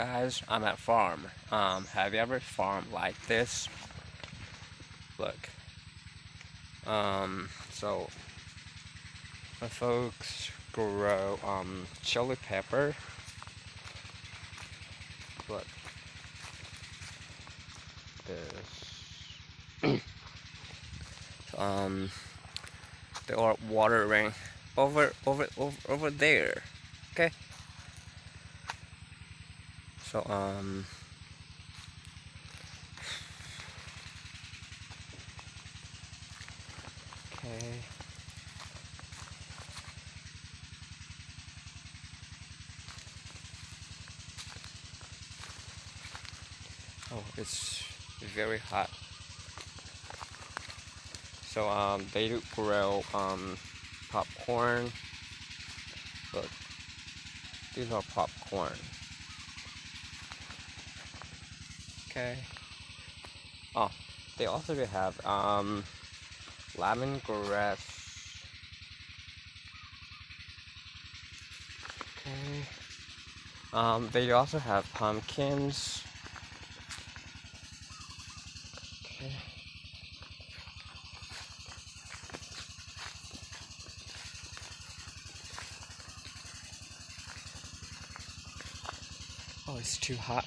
guys, I'm at farm. Have you ever farmed like this? Look. So my folks grow chili pepper. Look. This. um, they are watering over there. Okay. So okay. Oh, it's very hot. So they do grow popcorn. Look, these are popcorn. Okay. Oh, they also do have lemongrass. Okay. They also have pumpkins. Okay. Oh, it's too hot.